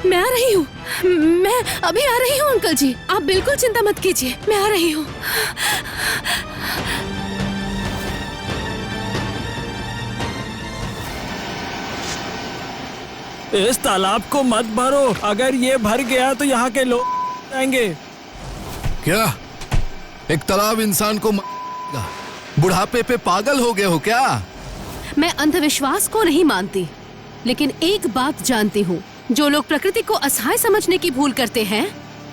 मैं आ रही हूँ, मैं अभी आ रही हूँ अंकल जी, आप बिल्कुल चिंता मत कीजिए, मैं आ रही हूँ। इस तालाब को मत भरो, अगर ये भर गया तो यहाँ के लोग जाएंगे। क्या एक तालाब इंसान को मारेगा? बुढ़ापे पे पागल हो गए हो क्या? मैं अंधविश्वास को नहीं मानती, लेकिन एक बात जानती हूँ, जो लोग प्रकृति को असहाय समझने की भूल करते हैं,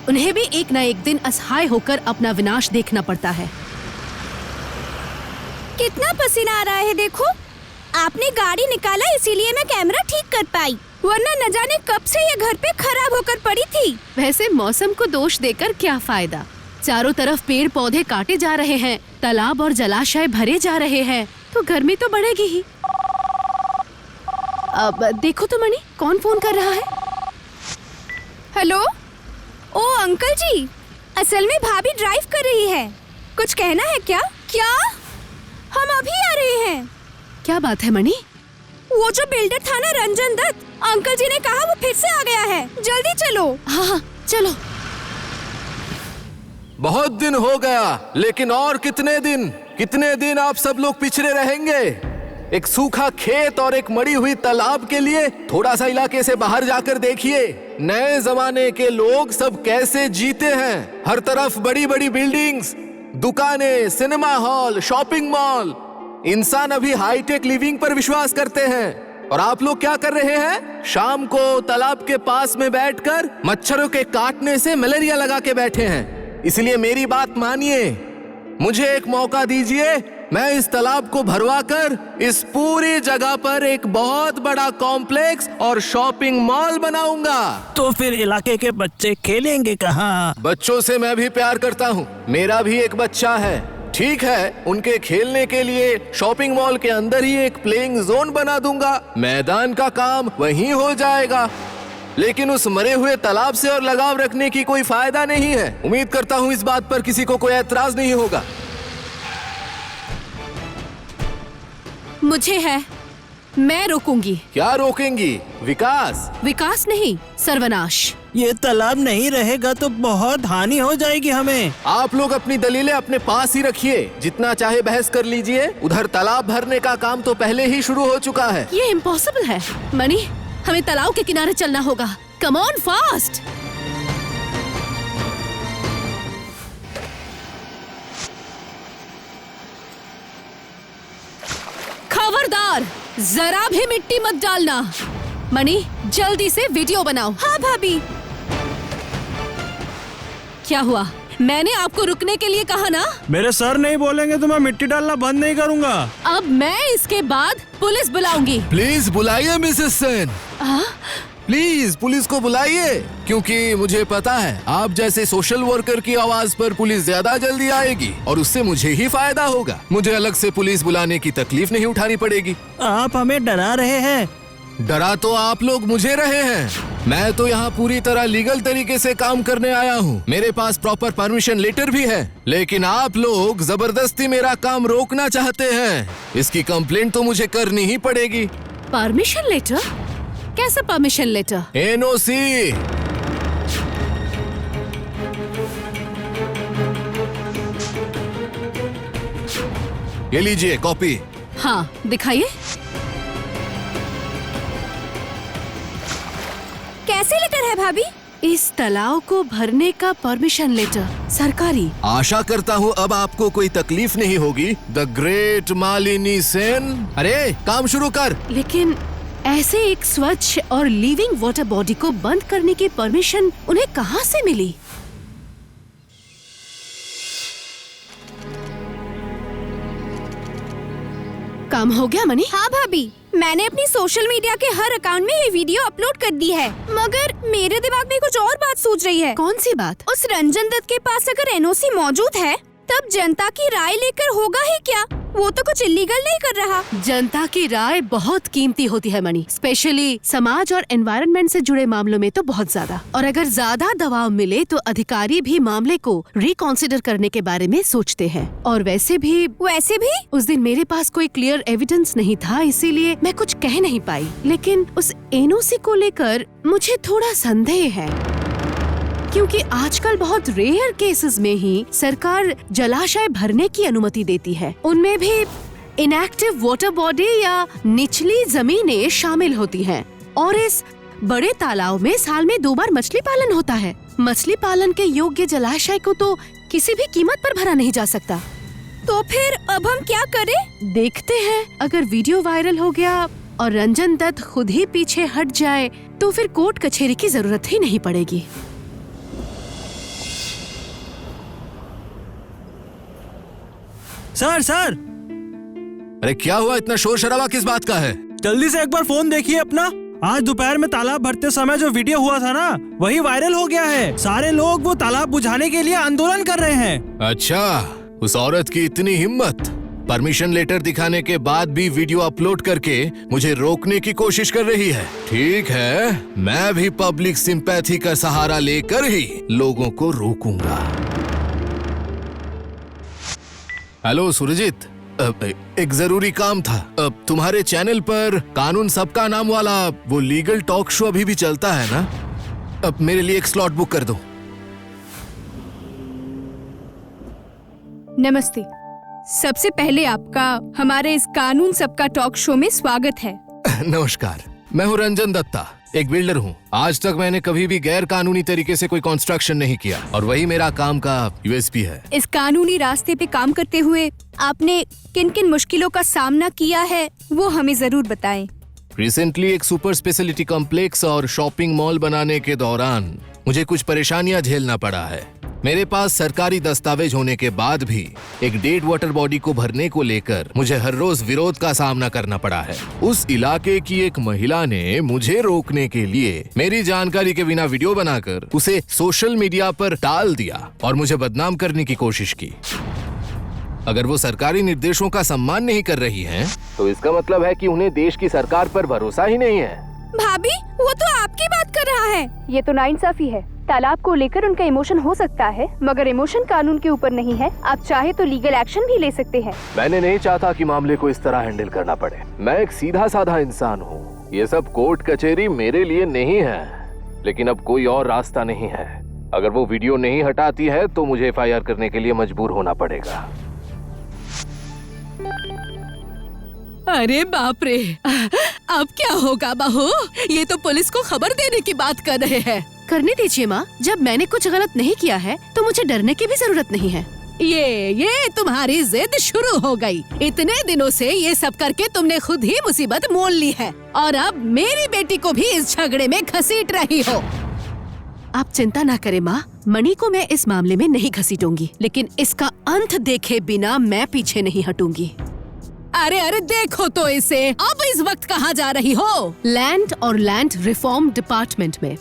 उन्हें भी एक न एक दिन असहाय होकर अपना विनाश देखना पड़ता है। कितना पसीना आ रहा है देखो। आपने गाड़ी निकाला इसीलिए मैं कैमरा ठीक कर पाई, वरना न जाने कब से ये घर पे खराब होकर पड़ी थी। वैसे मौसम को दोष देकर क्या फायदा, चारों तरफ पेड़ पौधे काटे जा रहे हैं, तालाब और जलाशय भरे जा रहे हैं, तो गर्मी तो बढ़ेगी ही। अब देखो तो मणि, कौन फोन कर रहा है? हेलो, ओ अंकल जी, असल में भाभी ड्राइव कर रही है, कुछ कहना है क्या? क्या? हम अभी आ रहे हैं। क्या बात है मणि? वो जो बिल्डर था ना रंजन दत्त, अंकल जी ने कहा वो फिर से आ गया है, जल्दी चलो। हाँ चलो। बहुत दिन हो गया, लेकिन और कितने दिन आप सब लोग पिछड़े रहेंगे? एक सूखा खेत और एक मरी हुई तालाब के लिए थोड़ा सा इलाके से बाहर जाकर देखिए। नए जमाने के लोग सब कैसे जीते हैं। हर तरफ बड़ी बड़ी बिल्डिंग्स, दुकानें, सिनेमा हॉल, शॉपिंग मॉल। इंसान अभी हाईटेक लिविंग पर विश्वास करते हैं, और आप लोग क्या कर रहे हैं? शाम को तालाब के पास में बैठकर मच्छरों के काटने से मलेरिया लगा के बैठे हैं। इसलिए मेरी बात मानिए, मुझे एक मौका दीजिए, मैं इस तालाब को भरवाकर इस पूरी जगह पर एक बहुत बड़ा कॉम्प्लेक्स और शॉपिंग मॉल बनाऊंगा। तो फिर इलाके के बच्चे खेलेंगे कहाँ? बच्चों से मैं भी प्यार करता हूँ, मेरा भी एक बच्चा है। ठीक है, उनके खेलने के लिए शॉपिंग मॉल के अंदर ही एक प्लेइंग जोन बना दूंगा, मैदान का काम वहीं हो जाएगा। लेकिन उस मरे हुए तालाब से और लगाव रखने की कोई फायदा नहीं है। उम्मीद करता हूँ इस बात पर किसी को कोई ऐतराज नहीं होगा। मुझे है, मैं रोकूंगी। क्या रोकेंगी? विकास? विकास नहीं, सर्वनाश। ये तालाब नहीं रहेगा तो बहुत हानि हो जाएगी हमें। आप लोग अपनी दलीलें अपने पास ही रखिए, जितना चाहे बहस कर लीजिए। उधर तालाब भरने का काम तो पहले ही शुरू हो चुका है। ये इम्पॉसिबल है मणि, हमें तालाब के किनारे चलना होगा। Come on fast. खबरदार, जरा भी मिट्टी मत डालना। मणि, जल्दी से वीडियो बनाओ। हाँ भाभी। क्या हुआ? मैंने आपको रुकने के लिए कहा ना। मेरे सर नहीं बोलेंगे तो मैं मिट्टी डालना बंद नहीं करूँगा। अब मैं इसके बाद पुलिस बुलाऊंगी। प्लीज बुलाइए मिसेस सेन, प्लीज पुलिस को बुलाइए, क्योंकि मुझे पता है आप जैसे सोशल वर्कर की आवाज पर पुलिस ज्यादा जल्दी आएगी और उससे मुझे ही फायदा होगा। मुझे अलग से पुलिस बुलाने की तकलीफ नहीं उठानी पड़ेगी। आप हमें डरा रहे हैं। डरा तो आप लोग मुझे रहे हैं। मैं तो यहाँ पूरी तरह लीगल तरीके से काम करने आया हूँ, मेरे पास प्रॉपर परमिशन लेटर भी है। लेकिन आप लोग जबरदस्ती मेरा काम रोकना चाहते हैं। इसकी कंप्लेंट तो मुझे करनी ही पड़ेगी। Permission letter? कैसा परमिशन लेटर? एनओसी। ये लीजिए कॉपी। हाँ दिखाइए। कैसे लेटर है भाभी? इस तालाब को भरने का परमिशन लेटर, सरकारी। आशा करता हूँ अब आपको कोई तकलीफ नहीं होगी। The great Malini Sen. अरे काम शुरू कर। लेकिन ऐसे एक स्वच्छ और लिविंग वाटर बॉडी को बंद करने की परमिशन उन्हें कहाँ से मिली? काम हो गया मणि? हाँ भाभी, मैंने अपनी सोशल मीडिया के हर अकाउंट में ये वीडियो अपलोड कर दी है, मगर मेरे दिमाग में कुछ और बात सूझ रही है। कौन सी बात? उस रंजन दत्त के पास अगर एनओसी मौजूद है, तब जनता की राय लेकर होगा ही क्या? वो तो कुछ इलीगल नहीं कर रहा। जनता की राय बहुत कीमती होती है मणि, स्पेशली समाज और एनवायरनमेंट से जुड़े मामलों में तो बहुत ज्यादा। और अगर ज्यादा दबाव मिले तो अधिकारी भी मामले को रिकॉन्सिडर करने के बारे में सोचते हैं। और वैसे भी उस दिन मेरे पास कोई क्लियर एविडेंस नहीं था, इसीलिए मैं कुछ कह नहीं पाई। लेकिन उस एनओसी को लेकर मुझे थोड़ा संदेह है, क्योंकि आजकल बहुत रेयर केसेस में ही सरकार जलाशय भरने की अनुमति देती है। उनमें भी इनएक्टिव वाटर बॉडी या निचली जमीनें शामिल होती हैं। और इस बड़े तालाब में साल में 2 बार मछली पालन होता है। मछली पालन के योग्य जलाशय को तो किसी भी कीमत पर भरा नहीं जा सकता। तो फिर अब हम क्या करें? देखते हैं, अगर वीडियो वायरल हो गया और रंजन दत्त खुद ही पीछे हट जाए तो फिर कोर्ट कचहरी की जरूरत ही नहीं पड़ेगी। सर अरे क्या हुआ, इतना शोर शराबा किस बात का है? जल्दी से एक बार फोन देखिए अपना। आज दोपहर में तालाब भरते समय जो वीडियो हुआ था ना, वही वायरल हो गया है। सारे लोग वो तालाब बुझाने के लिए आंदोलन कर रहे हैं। अच्छा, उस औरत की इतनी हिम्मत, परमिशन लेटर दिखाने के बाद भी वीडियो अपलोड करके मुझे रोकने की कोशिश कर रही है। ठीक है, मैं भी पब्लिक सिंपैथी का सहारा लेकर ही लोगों को रोकूंगा। हेलो सुरजीत, एक जरूरी काम था। तुम्हारे चैनल पर कानून सबका नाम वाला वो लीगल टॉक शो अभी भी चलता है ना? अब मेरे लिए एक स्लॉट बुक कर दो। नमस्ते। सबसे पहले आपका हमारे इस कानून सबका टॉक शो में स्वागत है। नमस्कार, मैं हूँ रंजन दत्ता, एक बिल्डर हूँ। आज तक मैंने कभी भी गैर कानूनी तरीके से कोई कंस्ट्रक्शन नहीं किया और वही मेरा काम का यूएसपी है। इस कानूनी रास्ते पे काम करते हुए आपने किन किन मुश्किलों का सामना किया है, वो हमें जरूर बताएं। रिसेंटली एक सुपर स्पेशलिटी कॉम्प्लेक्स और शॉपिंग मॉल बनाने के दौरान मुझे कुछ परेशानियां झेलना पड़ा है। मेरे पास सरकारी दस्तावेज होने के बाद भी एक डेड वाटर बॉडी को भरने को लेकर मुझे हर रोज विरोध का सामना करना पड़ा है। उस इलाके की एक महिला ने मुझे रोकने के लिए मेरी जानकारी के बिना वीडियो बनाकर उसे सोशल मीडिया पर डाल दिया और मुझे बदनाम करने की कोशिश की। अगर वो सरकारी निर्देशों का सम्मान नहीं कर रही हैं, तो इसका मतलब है कि उन्हें देश की सरकार पर भरोसा ही नहीं है। भाभी, वो तो आपकी बात कर रहा है। ये तो नाइंसाफी है। तालाब को लेकर उनका इमोशन हो सकता है, मगर इमोशन कानून के ऊपर नहीं है। आप चाहे तो लीगल एक्शन भी ले सकते हैं। मैंने नहीं चाहता कि मामले को इस तरह हैंडल करना पड़े। मैं एक सीधा साधा इंसान हूँ। ये सब कोर्ट कचहरी मेरे लिए नहीं है, लेकिन अब कोई और रास्ता नहीं है। अगर वो वीडियो नहीं हटाती है तो मुझे एफआईआर करने के लिए मजबूर होना पड़ेगा। अरे बाप रे, अब क्या होगा बहू? ये तो पुलिस को खबर देने की बात कर रहे हैं। करने दीजिए माँ, जब मैंने कुछ गलत नहीं किया है तो मुझे डरने की भी जरूरत नहीं है। ये तुम्हारी जिद शुरू हो गई। इतने दिनों से ये सब करके तुमने खुद ही मुसीबत मोल ली है और अब मेरी बेटी को भी इस झगड़े में घसीट रही हो। आप चिंता ना करें माँ, मणि को मैं इस मामले में नहीं घसीटूंगी, लेकिन इसका अंत देखे बिना मैं पीछे नहीं हटूंगी। अरे देखो तो इसे, अब इस वक्त कहाँ जा रही हो? लैंड और लैंड रिफॉर्म डिपार्टमेंट में।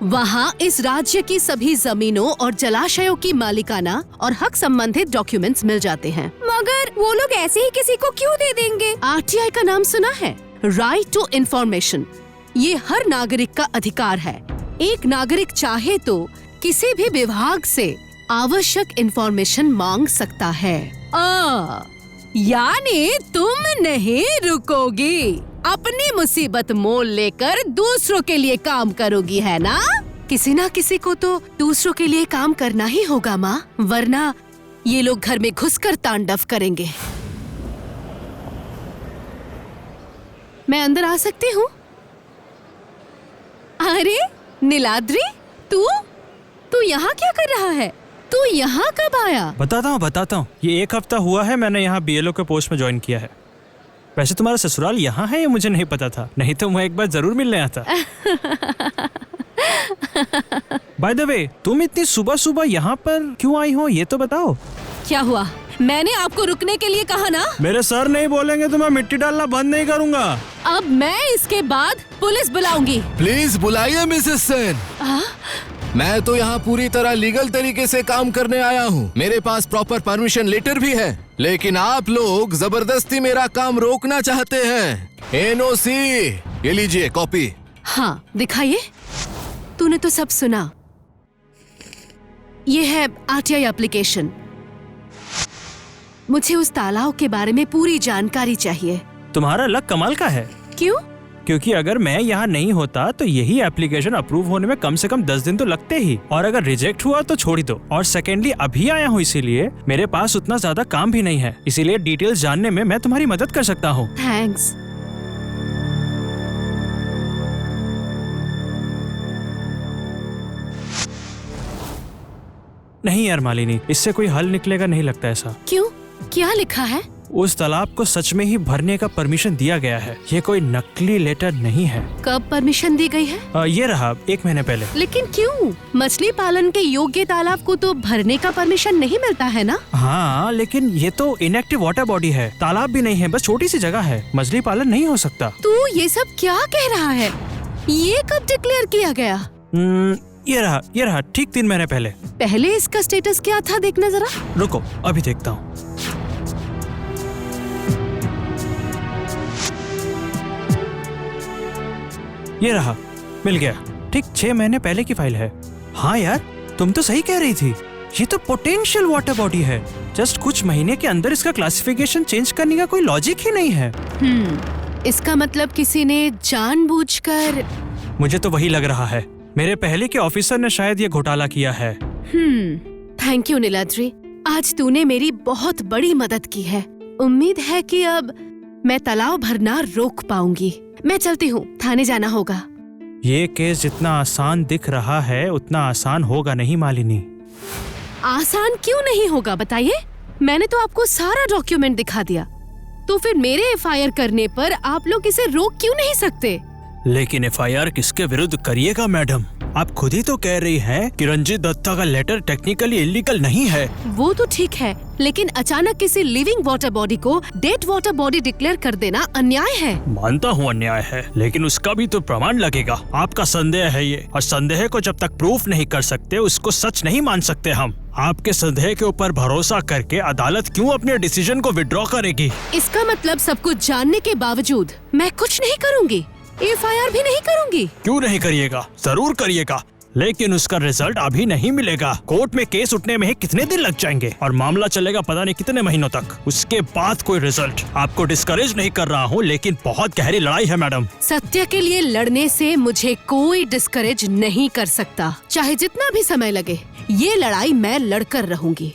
वहाँ इस राज्य की सभी जमीनों और जलाशयों की मालिकाना और हक संबंधित डॉक्यूमेंट्स मिल जाते हैं। मगर वो लोग ऐसे ही किसी को क्यों दे देंगे? आरटीआई का नाम सुना है? Right to information. ये हर नागरिक का अधिकार है। एक नागरिक चाहे तो किसी भी विभाग से आवश्यक इंफॉर्मेशन मांग सकता है। यानी तुम नहीं रुकोगी, अपनी मुसीबत मोल लेकर दूसरों के लिए काम करोगी, है ना? किसी ना किसी को तो दूसरों के लिए काम करना ही होगा माँ, वरना ये लोग घर में घुसकर तांडव करेंगे। मैं अंदर आ सकती हूँ? अरे नीलाद्री, तू यहाँ क्या कर रहा है? तू यहाँ कब आया? बताता हूँ। ये 1 हफ्ता हुआ है मैंने यहाँ बीएलओ के पोस्ट में ज्वाइन किया है। वैसे तुम्हारा ससुराल यहाँ है ये मुझे नहीं पता था, नहीं तो मैं एक बार जरूर मिलने आता। बाय द वे, तुम इतनी सुबह सुबह यहाँ पर क्यों आई हो, ये तो बताओ। क्या हुआ? मैंने आपको रुकने के लिए कहा ना। मेरे सर नहीं बोलेंगे तो मैं मिट्टी डालना बंद नहीं करूँगा। अब मैं इसके बाद पुलिस बुलाऊंगी। प्लीज बुलाइए मिसेस सेन। मैं तो यहाँ पूरी तरह लीगल तरीके से काम करने आया हूँ। मेरे पास प्रॉपर परमिशन लेटर भी है, लेकिन आप लोग जबरदस्ती मेरा काम रोकना चाहते हैं। एनओसी, ये लीजिए कॉपी। हाँ, दिखाइए। तूने तो सब सुना। ये है आरटीआई एप्लीकेशन। मुझे उस तालाब के बारे में पूरी जानकारी चाहिए। तुम्हारा लक कमाल का है। क्यों? क्योंकि अगर मैं यहाँ नहीं होता तो यही एप्लीकेशन अप्रूव होने में कम से कम 10 दिन तो लगते ही, और अगर रिजेक्ट हुआ तो छोड़ ही दो। और सेकेंडली अभी आया हूँ, इसीलिए मेरे पास उतना ज्यादा काम भी नहीं है, इसीलिए डिटेल्स जानने में मैं तुम्हारी मदद कर सकता हूँ। थैंक्स। नहीं यार मालिनी, इससे कोई हल निकलेगा नहीं लगता ऐसा। क्यों? क्या लिखा है? उस तालाब को सच में ही भरने का परमिशन दिया गया है। ये कोई नकली लेटर नहीं है। कब परमिशन दी गई है? ये रहा 1 महीने पहले। लेकिन क्यों? मछली पालन के योग्य तालाब को तो भरने का परमिशन नहीं मिलता है ना? हाँ, लेकिन ये तो इनएक्टिव वाटर बॉडी है, तालाब भी नहीं है, बस छोटी सी जगह है, मछली पालन नहीं हो सकता। तू ये सब क्या कह रहा है? ये कब डिक्लेयर किया गया? ये रहा ठीक 3 महीने पहले। पहले इसका स्टेटस क्या था, देखना जरा। रुको, अभी देखता हूँ। ये रहा, मिल गया। ठीक 6 महीने पहले की फाइल है। हाँ यार, तुम तो सही कह रही थी, ये तो पोटेंशियल वाटर बॉडी है। जस्ट कुछ महीने के अंदर इसका क्लासिफिकेशन चेंज करने का कोई लॉजिक ही नहीं है। इसका मतलब किसी ने जानबूझकर। मुझे तो वही लग रहा है। मेरे पहले के ऑफिसर ने शायद ये घोटाला किया है। थैंक यू नीलाद्री, आज तूने मेरी बहुत बड़ी मदद की है। उम्मीद है कि अब मैं तालाब भरना रोक पाऊंगी। मैं चलती हूँ, थाने जाना होगा। ये केस जितना आसान दिख रहा है उतना आसान होगा नहीं मालिनी। आसान क्यों नहीं होगा बताइए? मैंने तो आपको सारा डॉक्यूमेंट दिखा दिया, तो फिर मेरे एफआईआर करने पर आप लोग इसे रोक क्यों नहीं सकते? लेकिन एफआईआर किसके विरुद्ध करिएगा मैडम? आप खुद ही तो कह रही हैं कि रंजीत दत्ता का लेटर टेक्निकली इलीगल नहीं है। वो तो ठीक है, लेकिन अचानक किसी लिविंग वाटर बॉडी को डेड वाटर बॉडी डिक्लेयर कर देना अन्याय है। मानता हूँ अन्याय है, लेकिन उसका भी तो प्रमाण लगेगा। आपका संदेह है ये, और संदेह को जब तक प्रूफ नहीं कर सकते उसको सच नहीं मान सकते हम। आपके संदेह के ऊपर भरोसा करके अदालत क्यों अपने डिसीजन को विड्रॉ करेगी? इसका मतलब सब कुछ जानने के बावजूद मैं कुछ नहीं करूँगी, एफआईआर भी नहीं करूंगी। क्यों नहीं करिएगा? जरूर करिएगा, लेकिन उसका रिजल्ट अभी नहीं मिलेगा। कोर्ट में केस उठने में ही कितने दिन लग जाएंगे और मामला चलेगा पता नहीं कितने महीनों तक। उसके बाद कोई रिजल्ट। आपको डिस्करेज नहीं कर रहा हूँ, लेकिन बहुत गहरी लड़ाई है मैडम। सत्य के लिए लड़ने से मुझे कोई डिस्करेज नहीं कर सकता, चाहे जितना भी समय लगे। ये लड़ाई मैं लड़कर रहूंगी।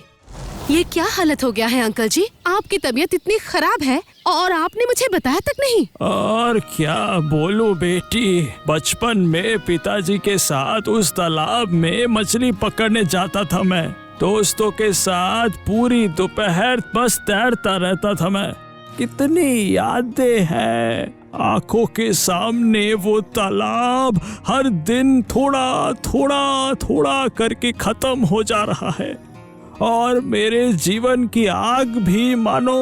ये क्या हालत हो गया है अंकल जी? आपकी तबीयत इतनी खराब है और आपने मुझे बताया तक नहीं। और क्या बोलूं बेटी, बचपन में पिताजी के साथ उस तालाब में मछली पकड़ने जाता था मैं। दोस्तों के साथ पूरी दोपहर बस तैरता रहता था मैं। कितनी यादें हैं। आंखों के सामने वो तालाब हर दिन थोड़ा थोड़ा थोड़ा करके खत्म हो जा रहा है, और मेरे जीवन की आग भी मानो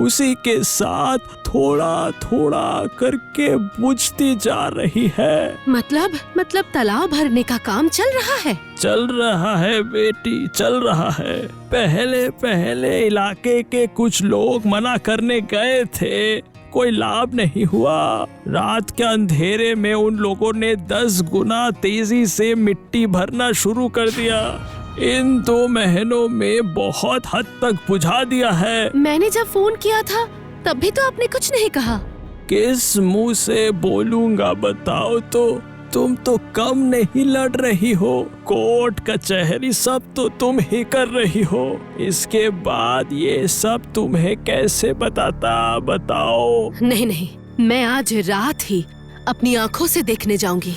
उसी के साथ थोड़ा थोड़ा करके बुझती जा रही है। मतलब तालाब भरने का काम चल रहा है? चल रहा है बेटी, चल रहा है। पहले इलाके के कुछ लोग मना करने गए थे, कोई लाभ नहीं हुआ। रात के अंधेरे में उन लोगों ने 10 गुना तेजी से मिट्टी भरना शुरू कर दिया। इन 2 महीनों में बहुत हद तक बुझा दिया है। मैंने जब फोन किया था तब भी तो आपने कुछ नहीं कहा। किस मुंह से बोलूंगा बताओ तो? तुम तो कम नहीं लड़ रही हो, कोर्ट कचहरी सब तो तुम ही कर रही हो। इसके बाद ये सब तुम्हें कैसे बताता, बताओ? नहीं, मैं आज रात ही अपनी आंखों से देखने जाऊंगी।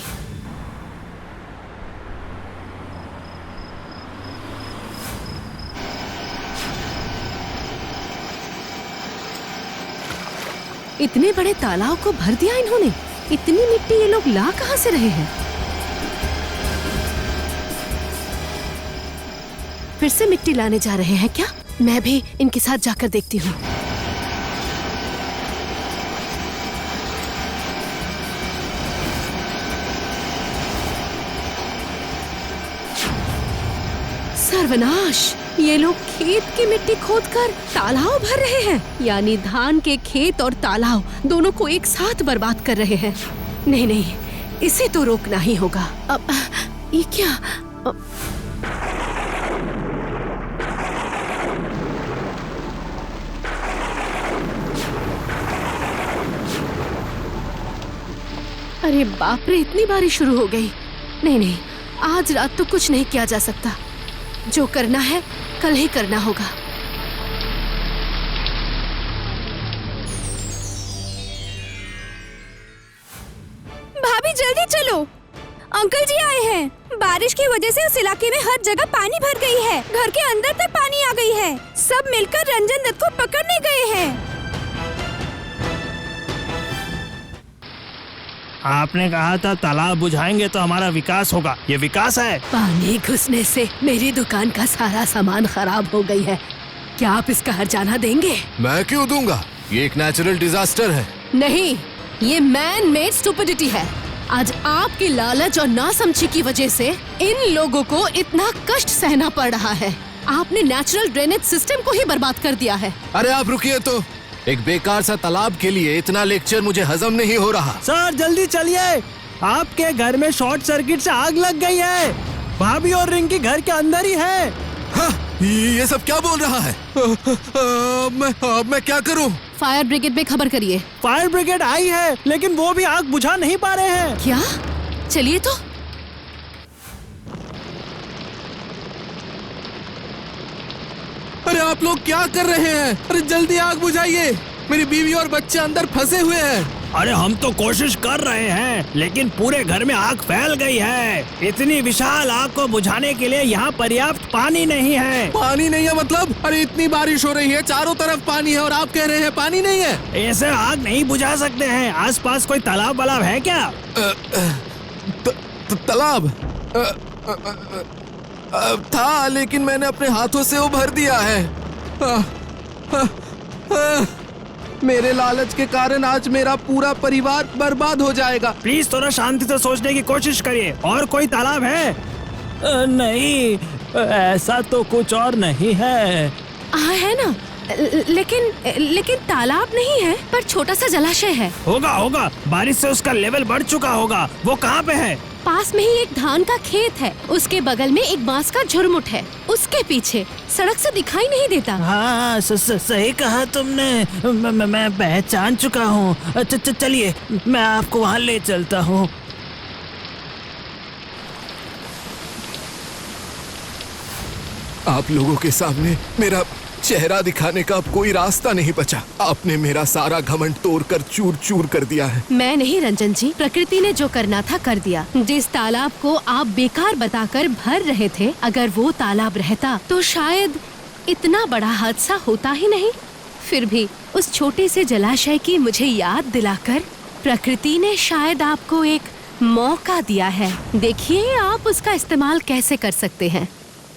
इतने बड़े तालाब को भर दिया इन्होंने। इतनी मिट्टी ये लोग ला कहां से रहे हैं? फिर से मिट्टी लाने जा रहे हैं क्या? मैं भी इनके साथ जाकर देखती हूँ। सर्वनाश! ये लोग खेत की मिट्टी खोदकर तालाब भर रहे हैं, यानी धान के खेत और तालाब दोनों को एक साथ बर्बाद कर रहे हैं। नहीं नहीं, इसे तो रोकना ही होगा। अब ये क्या? अरे बाप रे, इतनी बारिश शुरू हो गई। नहीं नहीं, आज रात तो कुछ नहीं किया जा सकता। जो करना है कल ही करना होगा। भाभी जल्दी चलो, अंकल जी आए हैं। बारिश की वजह से उस इलाके में हर जगह पानी भर गई है, घर के अंदर तक पानी आ गई है। सब मिलकर रंजन दत्त को पकड़ने गए हैं। आपने कहा था तालाब बुझाएंगे तो हमारा विकास होगा। ये विकास है? पानी घुसने से मेरी दुकान का सारा सामान खराब हो गई है। क्या आप इसका हर्जाना देंगे? मैं क्यों दूंगा? ये एक नेचुरल डिजास्टर है। नहीं, ये मैन मेड स्टुपिडिटी है। आज आपकी लालच और नासमझी की वजह से इन लोगों को इतना कष्ट सहना पड़ रहा है। आपने नेचुरल ड्रेनेज सिस्टम को ही बर्बाद कर दिया है। अरे आप रुकिए तो, एक बेकार सा तालाब के लिए इतना लेक्चर मुझे हजम नहीं हो रहा। सर जल्दी चलिए, आपके घर में शॉर्ट सर्किट से आग लग गई है। भाभी और रिंकी घर के अंदर ही है। हाँ, ये सब क्या बोल रहा है? मैं क्या करूं? फायर ब्रिगेड में खबर करिए। फायर ब्रिगेड आई है, लेकिन वो भी आग बुझा नहीं पा रहे हैं। क्या? चलिए तो। अरे आप लोग क्या कर रहे हैं? अरे जल्दी आग बुझाइए, मेरी बीवी और बच्चे अंदर फंसे हुए हैं। अरे हम तो कोशिश कर रहे हैं, लेकिन पूरे घर में आग फैल गई है। इतनी विशाल आग को बुझाने के लिए यहाँ पर्याप्त पानी नहीं है। पानी नहीं है मतलब? अरे इतनी बारिश हो रही है, चारों तरफ पानी है और आप कह रहे हैं पानी नहीं है? ऐसे आग नहीं बुझा सकते हैं। आसपास कोई तालाब वालाब है क्या? तालाब था, लेकिन मैंने अपने हाथों से वो भर दिया है। मेरे लालच के कारण आज मेरा पूरा परिवार बर्बाद हो जाएगा। प्लीज थोड़ा शांति से सोचने की कोशिश करिए। और कोई तालाब है? नहीं, ऐसा तो कुछ और नहीं है। हाँ है ना, लेकिन तालाब नहीं है, पर छोटा सा जलाशय है। होगा, बारिश से उसका लेवल बढ़ चुका होगा। वो कहाँ पे है? पास में ही एक धान का खेत है, उसके बगल में एक बांस का झुरमुट है, उसके पीछे सड़क से दिखाई नहीं देता। हाँ, सही कहा तुमने। मैं पहचान चुका हूँ। चलिए, मैं आपको वहाँ ले चलता हूँ। आप लोगों के सामने मेरा चेहरा दिखाने का अब कोई रास्ता नहीं बचा। आपने मेरा सारा घमंड तोड़कर चूर चूर कर दिया है। मैं नहीं रंजन जी, प्रकृति ने जो करना था कर दिया। जिस तालाब को आप बेकार बताकर भर रहे थे, अगर वो तालाब रहता तो शायद इतना बड़ा हादसा होता ही नहीं। फिर भी उस छोटे से जलाशय की मुझे याद दिलाकर प्रकृति ने शायद आपको एक मौका दिया है। देखिए आप उसका इस्तेमाल कैसे कर सकते हैं।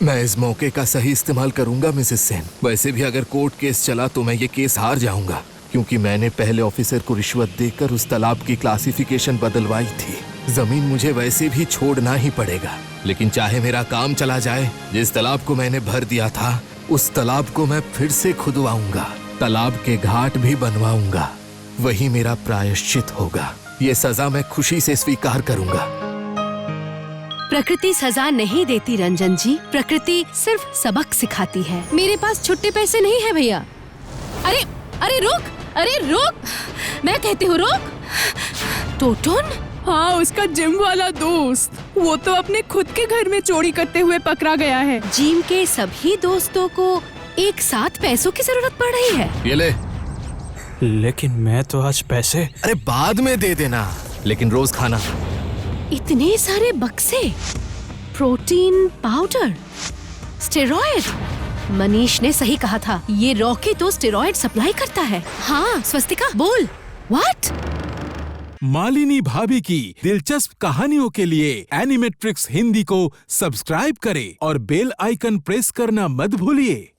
मैं इस मौके का सही इस्तेमाल करूंगा मिसेस सेन। वैसे भी अगर कोर्ट केस चला तो मैं ये केस हार जाऊंगा, क्योंकि मैंने पहले ऑफिसर को रिश्वत देकर उस तालाब की क्लासिफिकेशन बदलवाई थी। जमीन मुझे वैसे भी छोड़ना ही पड़ेगा, लेकिन चाहे मेरा काम चला जाए, जिस तालाब को मैंने भर दिया था उस तालाब को मैं फिर से खुदवाऊंगा, तालाब के घाट भी बनवाऊंगा। वही मेरा प्रायश्चित होगा। ये सजा मैं खुशी से स्वीकार करूंगा। प्रकृति सजा नहीं देती रंजन जी, प्रकृति सिर्फ सबक सिखाती है। मेरे पास छुट्टे पैसे नहीं है भैया। अरे रुक, मैं कहती हूँ रुक। टोटन? हाँ, उसका जिम वाला दोस्त। वो तो अपने खुद के घर में चोरी करते हुए पकड़ा गया है। जिम के सभी दोस्तों को एक साथ पैसों की जरूरत पड़ रही है। ये ले। लेकिन मैं तो आज पैसे। अरे बाद में दे देना, लेकिन रोज खाना। इतने सारे बक्से, प्रोटीन पाउडर, स्टेरॉइड। मनीष ने सही कहा था, ये रॉकी तो स्टेरॉइड सप्लाई करता है। हाँ स्वस्तिका बोल। व्हाट? मालिनी भाभी की दिलचस्प कहानियों के लिए एनिमेट्रिक्स हिंदी को सब्सक्राइब करें और बेल आइकन प्रेस करना मत भूलिए।